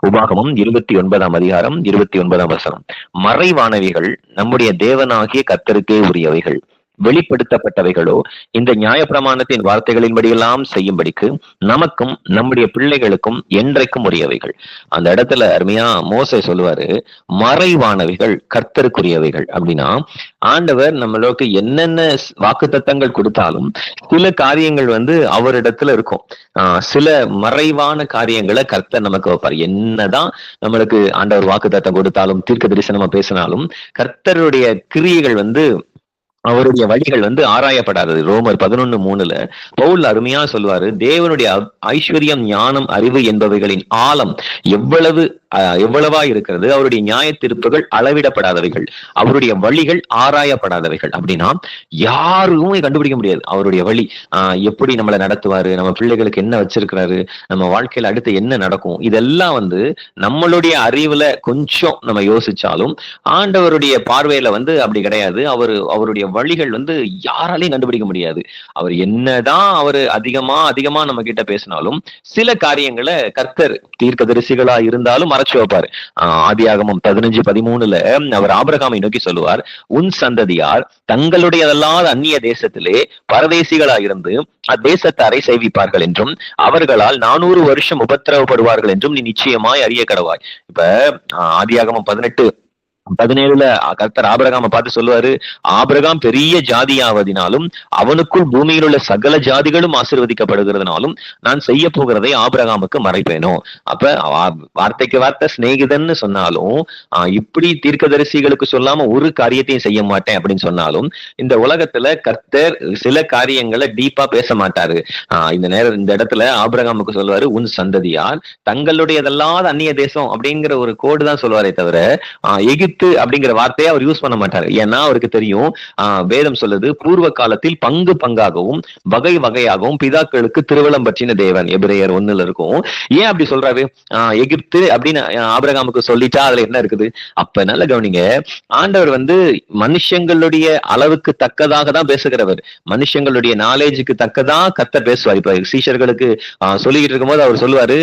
உபாகமம் 29ஆம் அதிகாரம் 29ஆம் வசனம். மறைவானவைகள் நம்முடைய தேவனாகிய கர்த்தருக்கே உரியவைகள், வெளிப்படுத்தப்பட்டவைகளோ இந்த நியாயப்பிரமாணத்தின் வார்த்தைகளின்படியெல்லாம் செய்யும்படிக்கு நமக்கும் நம்முடைய பிள்ளைகளுக்கும் என்றைக்கும் உரியவைகள். அந்த இடத்துல அருமையா மோசே சொல்லுவாரு, மறைவானவைகள் கர்த்தருக்குரியவைகள். அப்படின்னா ஆண்டவர் நம்மளுக்கு என்னென்ன வாக்குத்தத்தங்கள் கொடுத்தாலும் சில காரியங்கள் அவரிடத்துல இருக்கும். சில மறைவான காரியங்களை கர்த்தர் நமக்கு வைப்பார். என்னதான் நம்மளுக்கு ஆண்டவர் வாக்குத்தத்தம் கொடுத்தாலும் தீர்க்க தரிசனமா பேசினாலும் கர்த்தருடைய கிரியைகள் அவருடைய வழிகள் ஆராயப்படாதது. ரோமர் 11:3 பவுல் அருமையா சொல்லுவாரு, தேவனுடைய ஐஸ்வர்யம், ஞானம், அறிவு என்பவைகளின் ஆழம் எவ்வளவா இருக்கிறது, அவருடைய நியாய தீர்ப்புகள் அளவிடப்படாதவைகள், அவருடைய வழிகள் ஆராயப்படாதவைகள். அப்படின்னா யாருமே கண்டுபிடிக்க முடியாது அவருடைய வழி. எப்படி நம்மளை நடத்துவாரு, நம்ம பிள்ளைகளுக்கு என்ன வச்சிருக்கிறாரு, நம்ம வாழ்க்கையில அடுத்து என்ன நடக்கும், இதெல்லாம் நம்மளுடைய அறிவுல கொஞ்சம் நம்ம யோசிச்சாலும் ஆண்டவருடைய பார்வையில அப்படி கிடையாது. அவருடைய வழிகள் யாராலையும் கண்டுபிடிக்க முடியாது. அவர் என்னதான் அதிகமா நம்ம கிட்ட பேசினாலும் சில காரியங்களை கர்த்தர் தீர்க்கதரிசிகளா இருந்தாலும் மறைச்சு வைப்பாரு. ஆதியாகமம் 15:13 அவர் ஆபிரகாமை நோக்கி சொல்லுவார், உன் சந்ததியார் தங்களுடையதல்லாத அந்நிய தேசத்திலே பரதேசிகளா இருந்து அத்தேசத்தாரை சேவிப்பார்கள் என்றும் அவர்களால் 400 வருஷம் உபத்திரவப்படுவார்கள் என்றும் நீ நிச்சயமாய் அறிய கடவாய். இப்ப ஆதியாகமம் 18:17 கர்த்தர் ஆபிரகாமை பார்த்து சொல்லுவாரு, ஆபிரகாம் பெரிய ஜாதியாவதினாலும் அவனுக்குள் பூமியில் உள்ள சகல ஜாதிகளும் ஆசீர்வதிக்கப்படுகிறதுனாலும் நான் செய்ய போகிறதை ஆபிரகாமுக்கு மறைப்பேனோ. அப்ப வார்த்தைக்கு வார்த்தை சிநேகிதன்னு சொன்னாலும், இப்படி தீர்க்கதரிசிகளுக்கு சொல்லாம ஒரு காரியத்தையும் செய்ய மாட்டேன் அப்படின்னு சொன்னாலும், இந்த உலகத்துல கர்த்தர் சில காரியங்களை டீப்பா பேச மாட்டாரு. இந்த இடத்துல ஆபிரகாமுக்கு சொல்லுவாரு, உன் சந்ததியார் தங்களுடையதல்லாத அந்நிய தேசம் அப்படிங்கிற ஒரு கோடு தான் சொல்லுவாரே தவிர எகிப்து அப்படிங்கிற வார்த்தையை அவர் யூஸ் பண்ண மாட்டாரு. ஏன்னா அவருக்கு தெரியும், வேதம் சொல்லுது, பூர்வ காலத்தில் பங்கு பங்காகவும் வகை வகையாகவும் பிதாக்களுக்கு திருவலம் பற்றின தேவன். எபிரேயர் 1 இருக்கும். ஏன் அப்படி சொல்றாரு? எகிப்து அப்படின்னு ஆபிரகாமுக்கு சொல்லிட்டா அதுல என்ன இருக்குது? அப்ப நல்ல கவனிங்க, ஆண்டவர் மனுஷங்களுடைய அளவுக்கு தக்கதாக தான் பேசுகிறவர். மனுஷங்களுடைய நாலேஜுக்கு தக்கதான் கர்த்தர் பேசுவார். இப்ப சீஷர்களுக்கு சொல்லிக்கிட்டு இருக்கும் போது அவர் சொல்லுவாரு,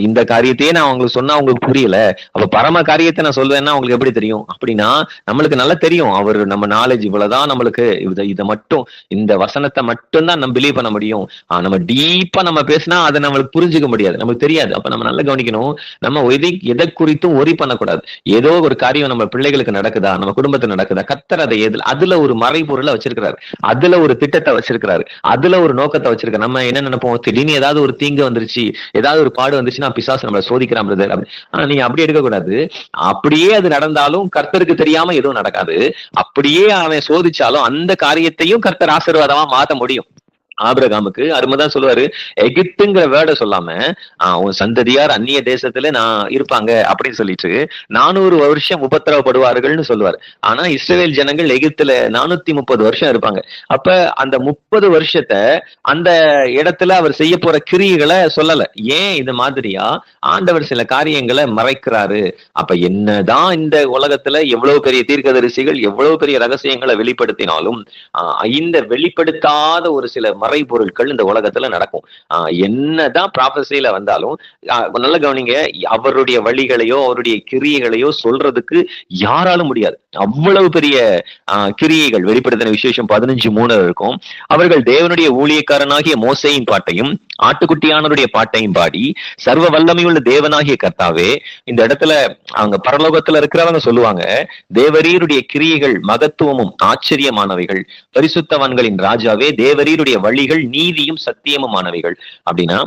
இந்த காரியத்தையே நான் அவங்களுக்கு சொன்னா அவங்களுக்கு புரியல, அப்ப பரம காரியத்தை நான் சொல்லுவேன்னா அவங்களுக்கு எப்படி தெரியும்? அப்படின்னா நம்மளுக்கு நல்லா தெரியும், அவர் நம்ம நாலேஜ் இவ்வளவுதான், நம்மளுக்கு இதை மட்டும், இந்த வசனத்தை மட்டும் தான் நம்ம பிலீவ் பண்ண முடியும். நம்ம டீப்பா நம்ம பேசினா அதை நம்மளுக்கு புரிஞ்சுக்க முடியாது, நமக்கு தெரியாது. அப்ப நம்ம நல்லா கவனிக்கணும், நம்ம எதை குறித்தும் ஒரி பண்ணக்கூடாது. ஏதோ ஒரு காரியம் நம்ம பிள்ளைகளுக்கு நடக்குதா, நம்ம குடும்பத்துல நடக்குதா, கர்த்தர் அதை அதுல ஒரு மறைபொருளை வச்சிருக்கிறாரு, அதுல ஒரு திட்டத்தை வச்சிருக்கிறாரு, அதுல ஒரு நோக்கத்தை வச்சிருக்காரு. நம்ம என்ன நினைப்போம், திடீர்னு ஏதாவது ஒரு தீங்கு வந்துருச்சு, ஏதாவது ஒரு பாடு வந்துச்சுன்னா பிசாசு நம்மளை சோதிக்கிறான் பிரதர். ஆனா நீங்க அப்படி எடுக்கக்கூடாது. அப்படியே அது நடந்தாலும் கர்த்தருக்கு தெரியாம எதுவும் நடக்காது. அப்படியே அவன் சோதிச்சாலும் அந்த காரியத்தையும் கர்த்தர் ஆசீர்வாதமா மாத்த முடியும். ஆபிரகாமுக்கு அருமைதான் சொல்லுவாரு, எகிப்துங்கிற வேர்டை சொல்லாம உன் சந்ததியார் அந்நிய தேசத்துல இருப்பாங்க அப்படின்னு சொல்லிட்டு 400 வருஷம் உபத்திரவப்படுவார்கள்னு சொல்லுவார். ஆனா இஸ்ரவேல் ஜனங்கள் எகிப்துல 430 வருஷம் இருப்பாங்க. அப்ப அந்த 30 வருஷத்தை அந்த இடத்துல அவர் செய்ய போற கிரியைகளை சொல்லல. ஏன் இது மாதிரியா ஆண்டவர் சில காரியங்களை மறைக்கிறாரு? அப்ப என்னதான் இந்த உலகத்துல எவ்வளவு பெரிய தீர்க்கதரிசிகள் எவ்வளவு பெரிய ரகசியங்களை வெளிப்படுத்தினாலும் இந்த வெளிப்படுத்தாத ஒரு சில மறைபொருட்கள் இந்த உலகத்துல நடக்கும். என்னதான் ப்ராபசியில வந்தாலும் நல்ல கவனிங்க, அவருடைய வழிகளையோ அவருடைய கிரியைகளையோ சொல்றதுக்கு யாராலும் முடியாது. அவ்வளவு பெரிய கிரியைகள். வெளிப்படுத்தின விசேஷம் 15:3 இருக்கும். அவர்கள் தேவனுடைய ஊழியக்காரனாகிய மோசேயின் பாட்டையும் ஆட்டுக்குட்டியானவருடைய பாட்டையும் பாடி, சர்வ வல்லமையுள்ள தேவனாகிய கர்த்தாவே, இந்த இடத்துல அவங்க பரலோகத்துல இருக்கிறவங்க சொல்லுவாங்க, தேவரீருடைய கிரியைகள் மகத்துவமும் ஆச்சரியமானவைகள், பரிசுத்தவான்களின் ராஜாவே, தேவரீருடைய வழிகள் நீதியும் சத்தியமுமானவைகள். அப்படின்னா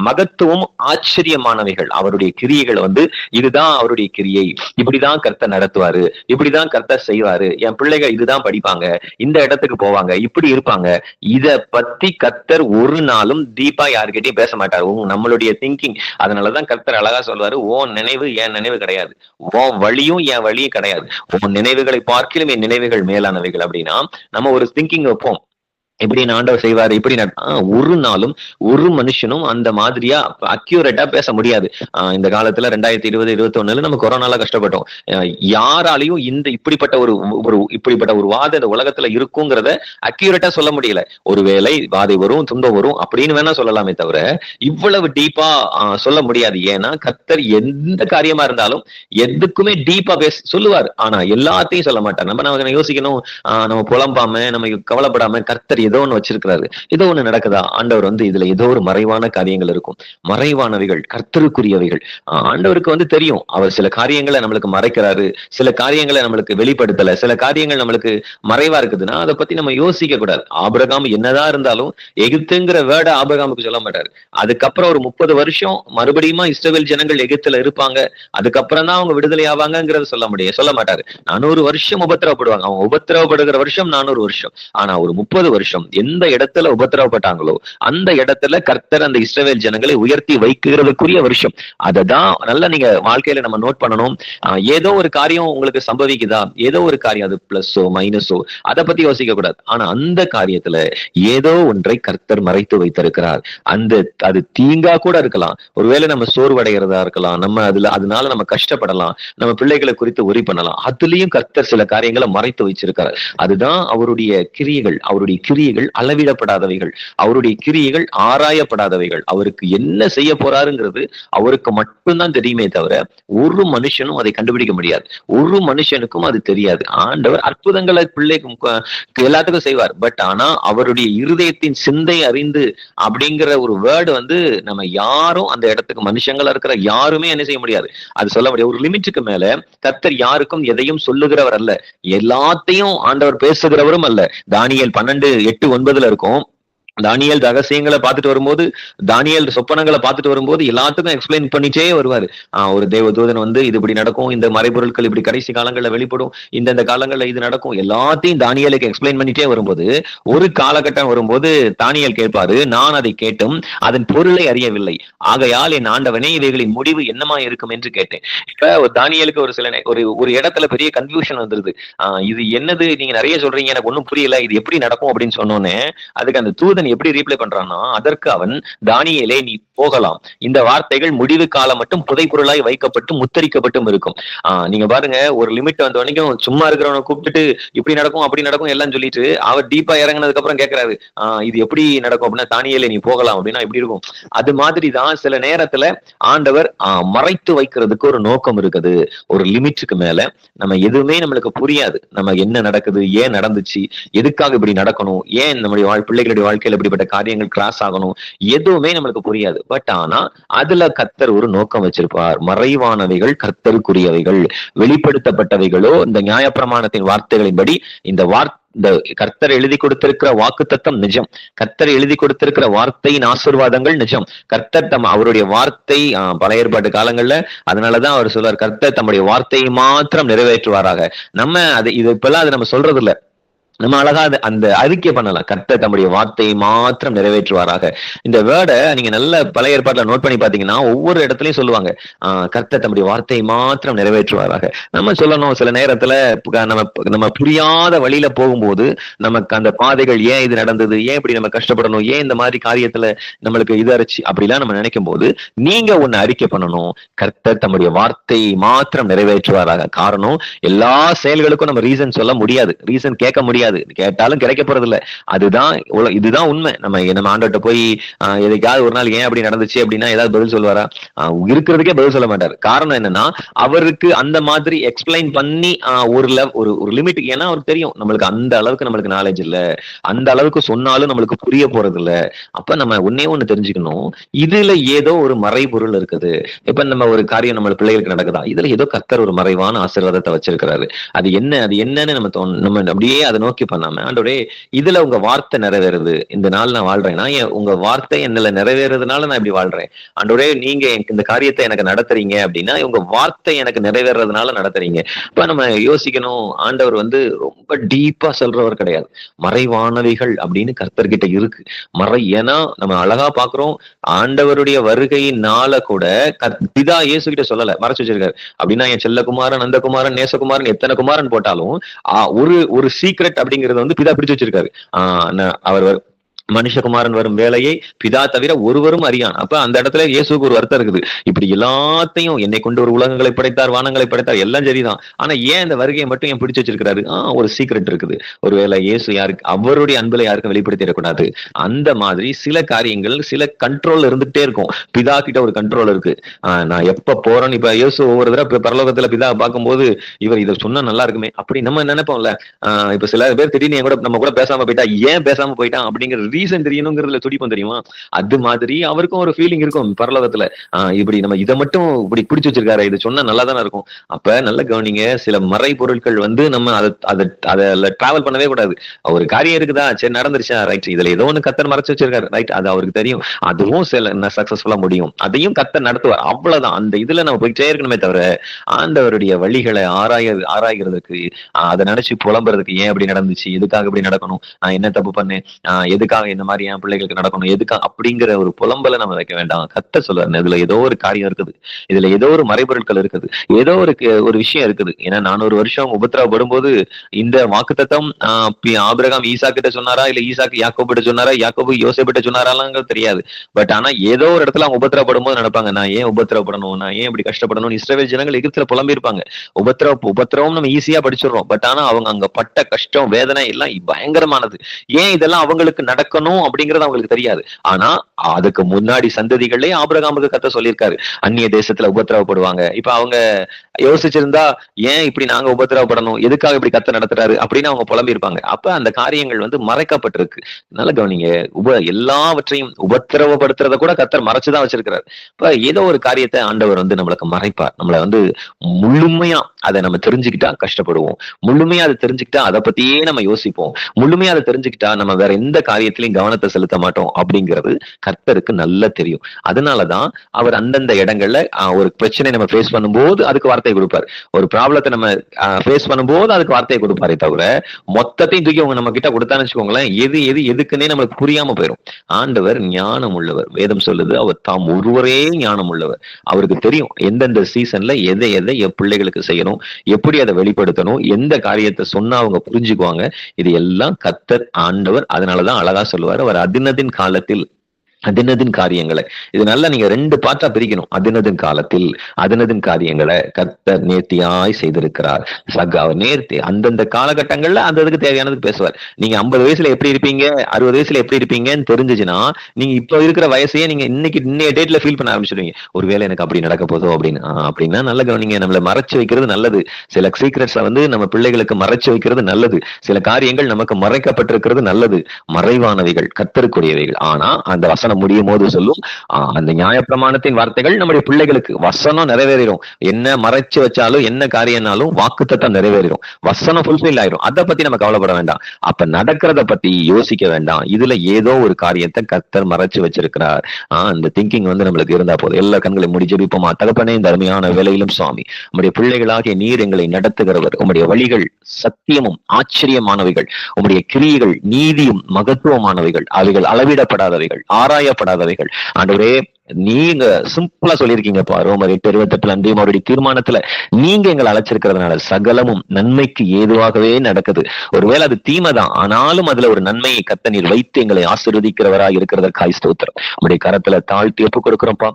மகத்துவம் ஆச்சரியமானவைகள் அவருடைய கிரியைகள். இதுதான் அவருடைய கிரியை, இப்படிதான் கர்த்தர் நடத்துவாரு, இப்படிதான் கர்த்தர் செய்வாரு, என் பிள்ளைகள் இதுதான் படிப்பாங்க, இந்த இடத்துக்கு போவாங்க, இப்படி இருப்பாங்க. இத பத்தி கர்த்தர் ஒரு நாளும் தீபா யாருக்கிட்டையும் பேச மாட்டாரு. நம்மளுடைய திங்கிங். அதனாலதான் கர்த்தர் அழகா சொல்வாரு, உன் நினைவு என் நினைவு கிடையாது, உன் வழியும் என் வழியும் கிடையாது, உன் நினைவுகளை பார்க்கிலும் என் நினைவுகள் மேலானவைகள். அப்படின்னா நம்ம ஒரு திங்கிங் வைப்போம், இப்படி ஆண்டவர் செய்வாரு, இப்படி ஒரு நாளும் ஒரு மனுஷனும் அந்த மாதிரியா அக்யூரேட்டா பேச முடியாது. இந்த காலத்துல 2020, 2021 நம்ம கொரோனால கஷ்டப்பட்டோம். யாராலையும் இப்படிப்பட்ட ஒரு வாதம் இந்த உலகத்துல இருக்குங்கிறத அக்யூரேட்டா சொல்ல முடியல. ஒருவேளை வாதை வரும், துன்பம் வரும் அப்படின்னு வேணா சொல்லலாமே தவிர இவ்வளவு டீப்பா சொல்ல முடியாது. ஏன்னா கர்த்தர் எந்த காரியமா இருந்தாலும் எதுக்குமே டீப்பா சொல்லுவார். ஆனா எல்லாத்தையும் சொல்ல மாட்டார். நம்ம யோசிக்கணும், நம்ம புலம்பாம நம்ம கவலைப்படாம கர்த்தர் ஏதோ ஒண்ணு வச்சிருக்கிறாரு, ஏதோ ஒண்ணு நடக்குதா, ஆண்டவர் இதுல ஏதோ ஒரு மறைவான காரியங்கள் இருக்கும். மறைவானவைகள் கர்த்தருக்குரியவைகள். ஆண்டவருக்கு தெரியும், அவர் சில காரியங்களை நம்மளுக்கு மறைக்கிறாரு, சில காரியங்களை நம்மளுக்கு வெளிப்படுத்தல, சில காரியங்கள் நம்மளுக்கு மறைவா இருக்குதுன்னா அதை பத்தி நம்ம யோசிக்க கூடாது. ஆபிரகாம் என்னதான் இருந்தாலும் எகிப்துங்கிற வேர்ட ஆபிரகாமுக்கு சொல்ல மாட்டாரு. அதுக்கப்புறம் ஒரு 30 வருஷம் மறுபடியும் இஸ்ரவேல் ஜனங்கள் எகிப்துல இருப்பாங்க, அதுக்கப்புறம் தான் அவங்க விடுதலை ஆவாங்கிறத சொல்ல மாட்டாரு. 400 வருஷம் உபத்திரவப்படுவாங்க. அவங்க உபத்திரவப்படுகிற வருஷம் 400 வருஷம். ஆனா ஒரு 30 வருஷம் எந்த இடத்துல உபத்திரவப்பட்டாங்களோ அந்த இடத்துல கர்த்தர் அந்த இஸ்ரவேல் ஜனங்களை உயர்த்தி வைக்கிறதுக்குரிய வருஷம். அததான் நல்லா நீங்க வாழ்க்கையில நம்ம நோட் பண்ணணும். ஏதோ ஒரு காரியம் உங்களுக்கு சம்பவிக்குதா, ஏதோ ஒரு காரியம், அது பிளஸோ மைனஸோ அதை பத்தி யோசிக்க கூடாது. ஆனா அந்த காரியத்துல ஏதோ ஒன்றை கர்த்தர் மறைத்து வைத்திருக்கிறார். அது தீங்கா கூட இருக்கலாம், ஒருவேளை நம்ம சோர்வடைகிறதா இருக்கலாம், நம்ம அதனால நம்ம கஷ்டப்படலாம், நம்ம பிள்ளைகளை குறித்து உரி பண்ணலாம். அதுலயும் கர்த்தர் சில காரியங்களை மறைத்து வச்சிருக்கிறார். அதுதான் அவருடைய கிரியைகள். அவருடைய கிரியைகள் அளவிடப்படாதவைகள், அவருடைய கிரியைகள் ஆராயப்படாதவைகள். அவருக்கு என்ன செய்ய போறாருங்கிறது அவருக்கு மட்டும்தான் தெரியுமே தவிர ஒரு மனுஷனும் அதை கண்டுபிடிக்க முடியாது. ஒரு மனுஷனுக்கும் அது தெரியாது. ஆண்டவர் அற்புதங்களை பிள்ளைக்கு எல்லாத்துக்கும் செய்வார். பட் ஆனா அவருடைய இருதயத்தின் சிந்தை அறிந்து அப்படிங்கிற ஒரு வேர்டு நம்ம யாரும் அந்த இடத்துக்கு மனுஷங்களா இருக்கிற யாருமே என்ன செய்ய முடியாது, அது சொல்ல முடியாது. ஒரு லிமிட்டுக்கு மேல கர்த்தர் யாருக்கும் எதையும் சொல்லுகிறவர் அல்ல, எல்லாத்தையும் ஆண்டவர் பேசுகிறவரும் அல்ல. தானியேல் 12:8-9 இருக்கும். தானியேல் ரகசியங்களை பார்த்துட்டு வரும்போது, தானியேல் சொப்பனங்களை பார்த்துட்டு வரும்போது எல்லாத்துக்கும் எக்ஸ்பிளைன் பண்ணிட்டே வருவாரு. ஒரு தேவதூதன் இது இப்படி நடக்கும், இந்த மறைபொருட்கள் இப்படி கடைசி காலங்கள்ல வெளிப்படும், இந்த காலங்கள்ல இது நடக்கும், எல்லாத்தையும் தானியேலுக்கு எக்ஸ்பிளைன் பண்ணிட்டே வரும்போது ஒரு காலகட்டம் வரும்போது தானியேல் கேட்பாரு, நான் அதை கேட்டும் அதன் பொருளை அறியவில்லை, ஆகையால் என் ஆண்டவனே இவைகளின் முடிவு என்னமா இருக்கும் என்று கேட்டேன். இப்ப தானியேலுக்கு ஒரு இடத்துல பெரிய கன்ஃபியூஷன் வந்துருது. இது என்னது, நீங்க நிறைய சொல்றீங்க, எனக்கு ஒன்னும் புரியல, இது எப்படி நடக்கும் அப்படின்னு சொன்னோன்னே அதுக்கு அந்த தூதன் எப்படி ரீப்ளை பண்றான்னா, அதற்கு அவன், தானியேலே நீ போகலாம், இந்த வார்த்தைகள் முடிவு காலம் மட்டும் புதைபொருளாய் வைக்கப்பட்டு முத்தரிக்கப்பட்டும் இருக்கும். நீங்க பாருங்க, ஒரு லிமிட் வந்த வரைக்கும் சும்மா இருக்கிறவனை கூப்பிட்டுட்டு இப்படி நடக்கும் அப்படி நடக்கும் எல்லாம் சொல்லிட்டு அவர் டீப்பா இறங்கினதுக்கு அப்புறம் கேட்கிறாரு, இது எப்படி நடக்கும் அப்படின்னா, தானியேலே நீ போகலாம் அப்படின்னா இப்படி இருக்கும். அது மாதிரிதான் சில நேரத்துல ஆண்டவர் மறைத்து வைக்கிறதுக்கு ஒரு நோக்கம் இருக்குது. ஒரு லிமிட்டுக்கு மேல நம்ம எதுவுமே நம்மளுக்கு புரியாது. நம்ம என்ன நடக்குது, ஏன் நடந்துச்சு, எதுக்காக இப்படி நடக்கணும், ஏன் நம்முடைய பிள்ளைகளுடைய வாழ்க்கையில இப்படிப்பட்ட காரியங்கள் கிராஸ் ஆகணும், எதுவுமே நம்மளுக்கு புரியாது. பட் ஆனா அதுல கர்த்தர் ஒரு நோக்கம் வச்சிருப்பார். மறைவானவைகள் கர்த்தருக்குரியவைகள், வெளிப்படுத்தப்பட்டவைகளோ இந்த நியாயப்பிரமாணத்தின் வார்த்தைகளின்படி இந்த கர்த்தர் எழுதி கொடுத்திருக்கிற வாக்கு தத்தம் நிஜம், கர்த்தர் எழுதி கொடுத்திருக்கிற வார்த்தையின் ஆசீர்வாதங்கள் நிஜம். கர்த்தர் அவருடைய வார்த்தை பழைய ஏற்பாட்டு காலங்கள்ல அதனாலதான் அவர் சொல்றார், கர்த்தர் தம்முடைய வார்த்தையை மாத்திரம் நிறைவேற்றுவாராக. நம்ம இது இப்பெல்லாம் அது நம்ம சொல்றது இல்ல, நம்ம அழகா அந்த அறிக்கை பண்ணலாம், கர்த்தர் தம்முடைய வார்த்தையை மாத்திரம் நிறைவேற்றுவாராக. இந்த வேர்டை நீங்க நல்ல பழைய ஏற்பாட்டுல நோட் பண்ணி பாத்தீங்கன்னா ஒவ்வொரு இடத்துலயும் சொல்லுவாங்க, கர்த்தர் தம்முடைய வார்த்தையை மாத்திரம் நிறைவேற்றுவாராக. நம்ம சொல்லணும், சில நேரத்துல நம்ம புரியாத வழியில போகும்போது நமக்கு அந்த பாதைகள், ஏன் இது நடந்தது, ஏன் இப்படி நம்ம கஷ்டப்படணும், ஏன் இந்த மாதிரி காரியத்துல நம்மளுக்கு இதறிச்சு அப்படிலாம் நம்ம நினைக்கும் போது நீங்க ஒண்ணு அறிக்கை பண்ணணும், கர்த்தர் தம்முடைய வார்த்தையை மாத்திரம் நிறைவேற்றுவாராக. காரணம், எல்லா செயல்களுக்கும் நம்ம ரீசன் சொல்ல முடியாது, ரீசன் கேட்க முடியாது, கேட்டாலும் கிடைக்க போறது இல்ல. இதுதான் உண்மை. நம்ம ஆண்டவர்கிட்ட போய் எதையாவது ஒரு நாள் ஏன் அப்படி நடந்துச்சு அப்படின்னா ஏதாவது பதில் சொல்லுவாரா? இருக்கிறதுக்கே பதில் சொல்ல மாட்டாரு. காரணம் என்னன்னா அவருக்கு அந்த மாதிரி எக்ஸ்பிளைன் பண்ணி ஒரு லிமிட், ஏன்னா அவருக்கு தெரியும் நம்மளுக்கு அந்த அளவுக்கு நம்மளுக்கு நாலேஜ் இல்ல, அந்த அளவுக்கு சொன்னாலும் நம்மளுக்கு புரிய போறது இல்ல. அப்ப நம்ம ஒண்ணு தெரிஞ்சுக்கணும், இதுல ஏதோ ஒரு மறைபொருள் இருக்குது. இப்ப நம்ம ஒரு காரியம் நம்ம பிள்ளைகளுக்கு நடக்குதா, இதுல ஏதோ கர்த்தர் ஒரு மறைவான ஆசீர்வாதத்தை வச்சிருக்கிறாரு. அது என்னன்னு நம்ம அப்படியே அதை நோக்கி பண்ணாம, ஆண்டவரே இதுல உங்க வார்த்தை நிறைவேறுது, இந்த நாள் நான் வாழ்றேன்னா உங்க வார்த்தை என்னல நிறைவேறதுனால நான் இப்படி வாழ்றேன். ஆண்டவரே நீங்க இந்த காரியத்தை எனக்கு நடத்துறீங்க அப்படின்னா உங்க வார்த்தை எனக்கு நிறைவேறதுனால நடத்துறீங்க. இப்ப நம்ம யோசிக்கணும், ஆண்டவர் ரொம்ப டீப்பா சொல்றவர் கிடையாது. மறைவானவைகள் அப்படின்னு கர்த்தர்கிட்ட இருக்கு. ஏன்னா நம்ம அழகா பாக்குறோம், ஆண்டவருடைய வருகையினால கூட பிதா இயேசு கிட்ட சொல்லல, மறைச்சு வச்சிருக்காரு. அப்படின்னா என் செல்லகுமாரன், நந்தகுமாரன், நேசகுமாரன், எத்தனை குமாரன் போட்டாலும் ஒரு சீக்ரெட் அப்படிங்கறது வந்து பிதா பிடிச்சு வச்சிருக்காரு. அவர் மனுஷகுமாரன் வரும் வேலையை பிதா தவிர ஒருவரும் அறியான். அப்ப அந்த இடத்துல இயேசுக்கு ஒரு வருத்தம் இருக்குது. இப்படி எல்லாத்தையும் என்னை கொண்டு ஒரு உலகங்களை படைத்தார், வானங்களை படைத்தார், எல்லாம் சரிதான். ஆனா ஏன் இந்த வருகையை மட்டும் ஏன் பிடிச்சு வச்சிருக்கிறாரு? ஒரு சீக்ரெட் இருக்குது. ஒருவேளை இயேசு யாருக்கு அவருடைய அன்புல யாருக்கும் வெளிப்படுத்திடக்கூடாது. அந்த மாதிரி சில காரியங்கள் சில கண்ட்ரோல் இருந்துட்டே இருக்கும். பிதா கிட்ட ஒரு கண்ட்ரோல் இருக்கு. நான் எப்ப போறேன்னு இப்ப இயேசு ஒவ்வொரு தடவை பரலோகத்துல பிதா பார்க்கும்போது இவர் இதை சொன்னா நல்லா இருக்குமே அப்படி நம்ம நினைப்போம்ல. இப்ப சில பேர் திடீர்னு என் கூட நம்ம கூட பேசாம போயிட்டா ஏன் பேசாம போயிட்டான் அப்படிங்கிற ரீசன் தெரியணுங்கிறதுல துடிப்போம் தெரியுமா? அது மாதிரி அவருக்கும் ஒரு ஃபீலிங் இருக்கும் பரலோகத்துல. இப்படி நம்ம இதை மட்டும் இப்படி பிடிச்சு வச்சிருக்காரு, இது சொன்னா நல்லா தானே இருக்கும். அப்ப நல்ல கவனிங்க, சில மறை பொருட்கள் வந்து நம்ம அதை டிராவல் பண்ணவே கூடாது. ஒரு காரியம் இருக்குதா, சரி நடந்துருச்சா, ரைட், இதுல ஏதோ ஒண்ணு கத்தர் மறைச்சு வச்சிருக்காரு, ரைட், அது அவருக்கு தெரியும். அதுவும் சில சக்சஸ்ஃபுல்லா முடியும், அதையும் கத்தர் நடத்துவார். அவ்வளவுதான். அந்த இதுல நம்ம போயிட்டே இருக்கணுமே தவிர ஆண்டவருடைய வழிகளை ஆராய்கிறதுக்கு அதை நினைச்சு புலம்புறதுக்கு ஏன் இப்படி நடந்துச்சு, எதுக்காக இப்படி நடக்கணும், நான் என்ன தப்பு பண்ணேன், எதுக்காக இந்த மாதிரி என் பிள்ளைகளுக்கு நடக்கணும், எதுக்கா அப்படிங்கிற ஒரு புலம்பலை நம்ம வைக்க வேண்டாம். கத்த சொல்லுவாரு, இதுல ஏதோ ஒரு காரியம் இருக்குது, இதுல ஏதோ ஒரு மறைபொருட்கள் இருக்குது, ஏதோ ஒரு விஷயம் இருக்குது. ஏன்னா 400 வருஷம் உபத்திரவப்படும் போது இந்த வாக்குத்தத்தம் ஆபிரகாம் ஈசா கிட்ட சொன்னாரா, இல்ல ஈசாக்கு யாக்கோபு கிட்ட சொன்னாரா, யாக்கோபு யோசேப்பு கிட்ட சொன்னாராங்கிறது தெரியாது. பட் ஆனா ஏதோ ஒரு இடத்துல அவங்க உபத்திரவப்படும் போது நினைப்பாங்க, நான் ஏன் உபத்திரவப்படணும், நான் ஏன் இப்படி கஷ்டப்படணும். இஸ்ரவேல் ஜனங்கள் எகிப்துல புலம்பி இருப்பாங்க. உபத்திரவம் நம்ம ஈஸியா படிச்சிடறோம். பட் ஆனா அவங்க அங்க பட்ட கஷ்டம் வேதனை எல்லாம் பயங்கரமானது. ஏன் இதெல்லாம் அவங்களுக்கு நடக்கணும் அப்படிங்கறது அவங்களுக்கு தெரியாது. ஆனா அதுக்கு முன்னாடி சந்ததிகளே ஆபிரகாமுக்கு கத்த சொல்லியிருக்காரு, அந்நிய தேசத்துல உபத்திரவப்படுவாங்க. இப்ப அவங்க யோசிச்சிருந்தா ஏன் இப்படி நாங்க உபத்திரவப்படணும், எதுக்காக இப்படி கத்த நடத்துறாரு அப்படின்னு அவங்க புலம்பி இருப்பாங்க. அப்ப அந்த காரியங்கள் வந்து மறைக்கப்பட்டிருக்கு. நல்ல கவனிங்க, எல்லாவற்றையும் உபத்திரவப்படுத்துறத கூட கத்தர் மறைச்சுதான் வச்சிருக்கிறார். இப்ப ஏதோ ஒரு காரியத்தை ஆண்டவர் வந்து நம்மளுக்கு மறைப்பார். நம்மள வந்து முழுமையா அதை நம்ம தெரிஞ்சுக்கிட்டா கஷ்டப்படுவோம், முழுமையா அதை தெரிஞ்சுக்கிட்டா அதை பத்தியே நம்ம யோசிப்போம், முழுமையா அதை தெரிஞ்சுக்கிட்டா நம்ம வேற எந்த காரியத்திலையும் கவனத்தை செலுத்த மாட்டோம் அப்படிங்கிறது கர்த்தருக்கு நல்லா தெரியும். அதனாலதான் அவர் அந்தந்த இடங்கள்ல ஒரு பிரச்சனை நம்ம ஃபேஸ் பண்ணும்போது அதுக்கு வார்த்தை கொடுப்பார், ஒரு ப்ராப்ளத்தை நம்ம ஃபேஸ் பண்ணும்போது அதுக்கு வார்த்தையை கொடுப்பாரே தவிர மொத்தத்தையும் தூக்கி அவங்க நம்ம கிட்ட கொடுத்தான்னு வச்சுக்கோங்களேன், எதுக்குன்னே நம்மளுக்கு புரியாம போயிடும். ஆண்டவர் ஞானம் உள்ளவர். வேதம் சொல்லுது அவர் தாம் ஒருவரே ஞானம் உள்ளவர். அவருக்கு தெரியும் எந்தெந்த சீசன்ல எதை என் பிள்ளைகளுக்கு செய்யணும், எப்படி அதை வெளிப்படுத்தணும், எந்த காரியத்தை சொன்னா அவங்க புரிஞ்சுக்குவாங்க. இது எல்லாம் கர்த்தர் ஆண்டவர். அதனாலதான் அழகா சொல்லுவாரு, அவர் அதினதின் காலத்தில் அதினதின் காரியங்களை, இது நல்லா நீங்க 2 பாட்டா பிரிக்கணும். அதினதின் காலத்தில் அதினதின் காரியங்களை கர்த்தர் நேர்த்தியாய் செய்திருக்கிறார். அவர் நேர்த்தி அந்தந்த காலகட்டங்கள்ல அந்த இதுக்கு தேவையானது பேசுவார். நீங்க 50 வயசுல எப்படி இருப்பீங்க, 60 வயசுல எப்படி இருப்பீங்கன்னு தெரிஞ்சுச்சுன்னா நீங்க இப்ப இருக்கிற வயசையே நீங்க இன்னைய டேட்ல ஃபீல் பண்ண ஆரம்பிச்சிடுவீங்க. ஒருவேளை எனக்கு அப்படி நடக்க போதோ அப்படின்னு. அப்படின்னா நல்ல கவனிங்க, நம்மளை மறைச்சு வைக்கிறது நல்லது. சில சீக்ரெட்ஸை வந்து நம்ம பிள்ளைகளுக்கு மறைச்சு வைக்கிறது நல்லது. சில காரியங்கள் நமக்கு மறைக்கப்பட்டிருக்கிறது நல்லது. மறைவானவைகள் கர்த்தருக்குரியவைகள். ஆனா அந்த வசனம் முடியும் போது சொல்லும், அந்த நியாயப்பிரமாணத்தின் வார்த்தைகள் நம்முடைய பிள்ளைகளுக்கு வசனம் நிறைவேறும். என்ன மறைச்சு வச்சாலும் என்ன காரியம்னாலும் வாக்குத்தத்தம் நிறைவேறும், வசனம் ஃபுல்ஃபில் ஆயிரும். அதை பத்தி நம்ம கவலைப்பட வேண்டாம். அப்ப நடக்கிறத பத்தி யோசிக்க வேண்டாம். இதுல ஏதோ ஒரு காரியத்தை கர்த்தர் மறைச்சு வச்சிருக்கிறார். அந்த திங்கிங் வந்து நம்மளுக்கு இருந்தா போதும். எல்லா கண்களை முடி ஜெபிப்போமா. தகப்பனே, இந்த அருமையான வேலையிலும் சுவாமி, உம்முடைய பிள்ளைகளாகிய நீர் எங்களை நடத்துகிறவர். உம்முடைய வழிகள் சத்தியமும் ஆச்சரியமானவைகள், உம்முடைய கிரியைகள் நீதியும் மகத்துவமானவைகள், அவைகள் அளவிடப்படாதவைகள், ஆராயப்படாதவைகள். ஆண்டவரே, நீங்க சிம்பிளா சொல்லியிருக்கீங்கப்பா, ரோமர் 8:28 அன்றையும் அவருடைய தீர்மானத்துல நீங்க எங்களை அழைச்சிருக்கிறதுனால சகலமும் நன்மைக்கு ஏதுவாகவே நடக்குது. ஒருவேளை அது தீமைதான், ஆனாலும் அதுல ஒரு நன்மையை கர்த்தர் நீர் வைத்து எங்களை ஆசீர்வதிக்கிறவராய் இருக்கிறதற்காய் ஸ்தோத்திரம். உம்முடைய கரத்துல தாழ்த்தி ஒப்புக் கொடுக்கிறோம்ப்பா.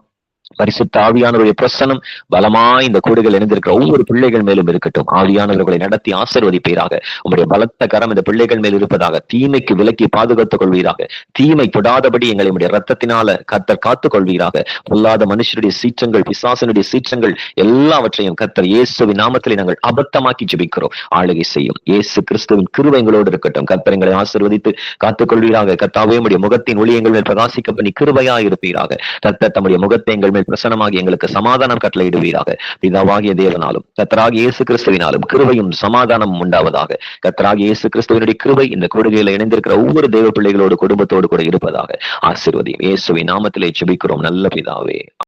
பரிசுத்த ஆவியானவருடைய பிரசனம் பலமா இந்த கூடுகள் இணைந்திருக்கிற ஒவ்வொரு பிள்ளைகள் மேலும் இருக்கட்டும். ஆவியானவர்களை நடத்தி ஆசீர்வதிப்பீராக. உங்களுடைய பலத்த கரம் இந்த பிள்ளைகள் மேல் இருப்பதாக. தீமைக்கு விலக்கி பாதுகாத்துக் கொள்வீராக. தீமை தொடாதபடி எங்களை உடைய ரத்தத்தினால கர்த்தர் காத்துக் கொள்வீராக. பொல்லாத மனுஷருடைய சீற்றங்கள், பிசாசனுடைய சீற்றங்கள் எல்லாவற்றையும் கர்த்தர் இயேசுவின் நாமத்திலே நாங்கள் அபத்தமாக்கி ஜெபிக்கிறோம். ஆளுகை செய்யும் இயேசு கிறிஸ்துவின் கிருபை எங்களோடு இருக்கட்டும். கர்த்தர் எங்களை ஆசீர்வதித்து காத்துக் கொள்வீராக. கர்த்தாவே, உம்முடைய முகத்தின் ஒளி எங்கள் மேல் பிரகாசிக்க பண்ணி கிருபையா இருப்பீராக. கர்த்தர் தம்முடைய முகத்தை எங்கள் மேல் பிரசன்னமாகி எங்களுக்கு சமாதானம் கட்டளையிடுவீராக. பிதாவாகிய தேவனாலும் கர்த்தராகிய இயேசு கிறிஸ்துவினாலும் கிருபையும் சமாதானமும் உண்டாவதாக. கர்த்தராகிய இயேசு கிறிஸ்துவினுடைய கிருபை இந்த கூடுகையில இணைந்திருக்கிற ஒவ்வொரு தேவ பிள்ளைகளோடு குடும்பத்தோடு கூட இருப்பதாக. ஆசீர்வதியும். இயேசுவின் நாமத்திலே ஜெபிக்கிறோம் நல்ல பிதாவே.